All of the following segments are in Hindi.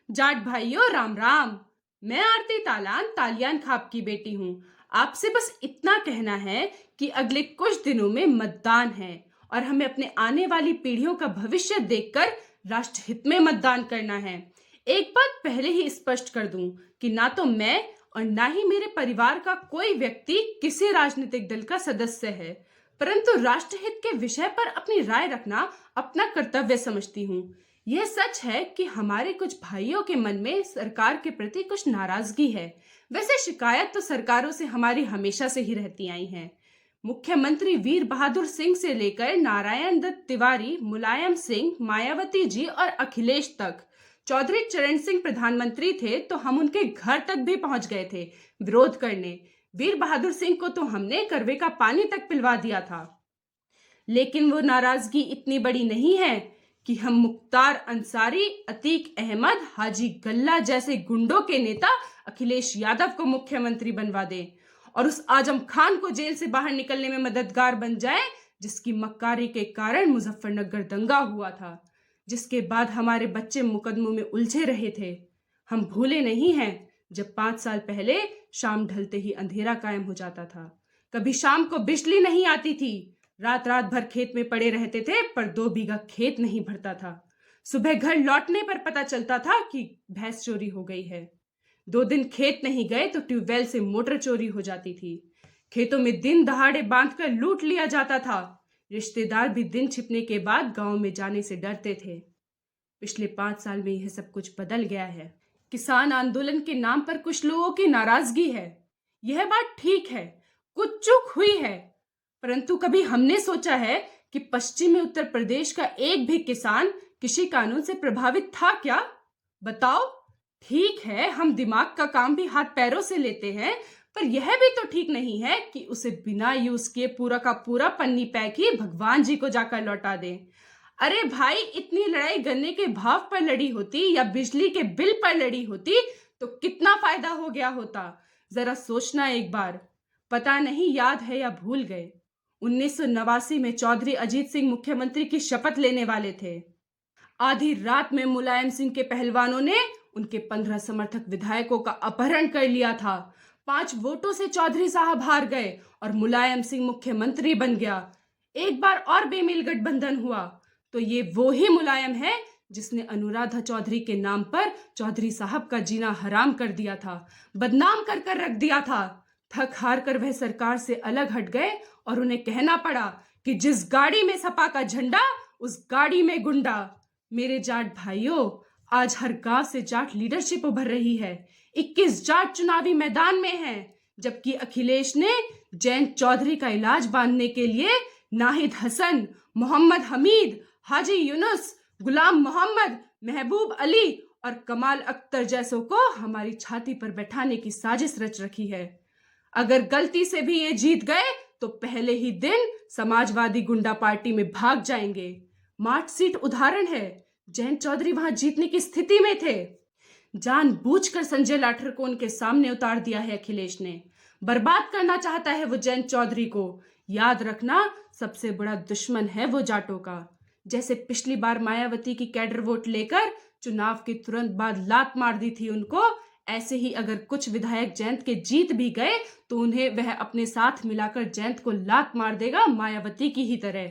जाट भाइयों राम राम। मैं आरती तालान तालियान खाप की बेटी हूँ। आपसे बस इतना कहना है कि अगले कुछ दिनों में मतदान है और हमें अपने आने वाली पीढ़ियों का भविष्य देखकर राष्ट्रहित में मतदान करना है। एक बात पहले ही स्पष्ट कर दूं कि ना तो मैं और ना ही मेरे परिवार का कोई व्यक्ति किसी राजनीतिक दल का सदस्य है, परंतु राष्ट्रहित के विषय पर अपनी राय रखना अपना कर्तव्य समझती हूँ। यह सच है कि हमारे कुछ भाइयों के मन में सरकार के प्रति कुछ नाराजगी है। वैसे शिकायत तो सरकारों से हमारी हमेशा से ही रहती आई है। मुख्यमंत्री वीर बहादुर सिंह से लेकर नारायण दत्त तिवारी, मुलायम सिंह, मायावती जी और अखिलेश तक। चौधरी चरण सिंह प्रधानमंत्री थे तो हम उनके घर तक भी पहुंच गए थे विरोध करने। वीर बहादुर सिंह को तो हमने करवे का पानी तक पिलवा दिया था। लेकिन वो नाराजगी इतनी बड़ी नहीं है कि हम मुख्तार अंसारी, अतीक अहमद, हाजी गल्ला जैसे गुंडों के नेता अखिलेश यादव को मुख्यमंत्री बनवा दें और उस आजम खान को जेल से बाहर निकलने में मददगार बन जाए, जिसकी मक्कारी के कारण मुजफ्फरनगर दंगा हुआ था, जिसके बाद हमारे बच्चे मुकदमों में उलझे रहे थे। हम भूले नहीं हैं जब 5 साल पहले शाम ढलते ही अंधेरा कायम हो जाता था। कभी शाम को बिजली नहीं आती थी, रात रात भर खेत में पड़े रहते थे पर 2 बीघा खेत नहीं भरता था। सुबह घर लौटने पर पता चलता था कि भैंस चोरी हो गई है। 2 दिन खेत नहीं गए तो ट्यूबवेल से मोटर चोरी हो जाती थी। खेतों में दिन दहाड़े बांधकर लूट लिया जाता था। रिश्तेदार भी दिन छिपने के बाद गांव में जाने से डरते थे। पिछले 5 साल में यह सब कुछ बदल गया है। किसान आंदोलन के नाम पर कुछ लोगों की नाराजगी है, यह बात ठीक है, कुछ चूक हुई है, परंतु कभी हमने सोचा है कि पश्चिमी उत्तर प्रदेश का एक भी किसान कृषि कानून से प्रभावित था क्या? बताओ। ठीक है, हम दिमाग का काम भी हाथ पैरों से लेते हैं, पर यह भी तो ठीक नहीं है कि उसे बिना यूज किए पूरा का पूरा पन्नी पैक ही भगवान जी को जाकर लौटा दें। अरे भाई, इतनी लड़ाई गन्ने के भाव पर लड़ी होती या बिजली के बिल पर लड़ी होती तो कितना फायदा हो गया होता। जरा सोचना एक बार। पता नहीं याद है या भूल गए, 1989 में चौधरी अजीत सिंह मुख्यमंत्री की शपथ लेने वाले थे। आधी रात में मुलायम सिंह के पहलवानों ने उनके 15 समर्थक विधायकों का अपहरण कर लिया था। 5 वोटों से चौधरी साहब हार गए और मुलायम सिंह मुख्यमंत्री बन गया। एक बार और बेमेल गठबंधन हुआ तो ये वो ही मुलायम है जिसने अनुराधा चौधरी के नाम पर चौधरी साहब का जीना हराम कर दिया था, बदनाम कर कर रख दिया था। थक हार कर वह सरकार से अलग हट गए और उन्हें कहना पड़ा कि जिस गाड़ी में सपा का झंडा उस गाड़ी में गुंडा। मेरे जाट भाइयों, आज हर गांव से जाट लीडरशिप उभर रही है। 21 जाट चुनावी मैदान में हैं, जबकि अखिलेश ने जयंत चौधरी का इलाज बांधने के लिए नाहिद हसन, मोहम्मद हमीद, हाजी यूनुस, गुलाम मोहम्मद, महबूब अली और कमाल अख्तर जैसों को हमारी छाती पर बैठाने की साजिश रच रखी है। अगर गलती से भी ये जीत गए तो पहले ही दिन समाजवादी गुंडा पार्टी में भाग जाएंगे। मार्कशीट उदाहरण है, जयंत चौधरी वहां जीतने की स्थिति में थे। जानबूझकर संजय लाठर को उनके सामने उतार दिया है अखिलेश ने। बर्बाद करना चाहता है वो जयंत चौधरी को। याद रखना, सबसे बड़ा दुश्मन है वो जाटों का। जैसे पिछली बार मायावती की कैडर वोट लेकर चुनाव के तुरंत बाद लात मार दी थी उनको, ऐसे ही अगर कुछ विधायक जयंत के जीत भी गए तो उन्हें वह अपने साथ मिलाकर जयंत को लात मार देगा, मायावती की ही तरह।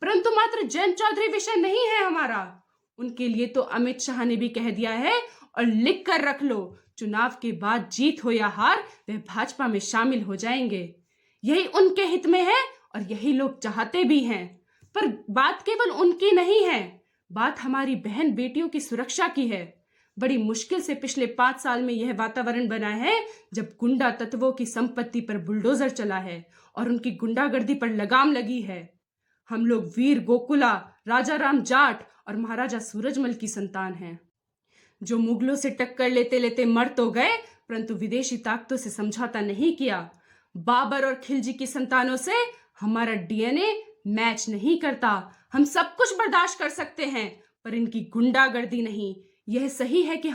परंतु मात्र जयंत चौधरी विषय नहीं है हमारा। उनके लिए तो अमित शाह ने भी कह दिया है और लिख कर रख लो, चुनाव के बाद जीत हो या हार वह भाजपा में शामिल हो जाएंगे। यही उनके हित में है और यही लोग चाहते भी हैं। पर बात केवल उनकी नहीं है, बात हमारी बहन बेटियों की सुरक्षा की है। बड़ी मुश्किल से पिछले 5 साल में यह वातावरण बना है जब गुंडा तत्वों की संपत्ति पर बुलडोजर चला है और उनकी गुंडागर्दी पर लगाम लगी है। हम लोग वीर गोकुला, राजा राम जाट और महाराजा सूरजमल की संतान हैं, जो मुगलों से टक्कर लेते लेते मर तो गए परंतु विदेशी ताकतों से समझौता नहीं किया। बाबर और खिलजी की संतानों से हमारा डीएनए मैच नहीं करता। हम सब कुछ बर्दाश्त कर सकते हैं पर इनकी गुंडागर्दी नहीं। यह सही है कि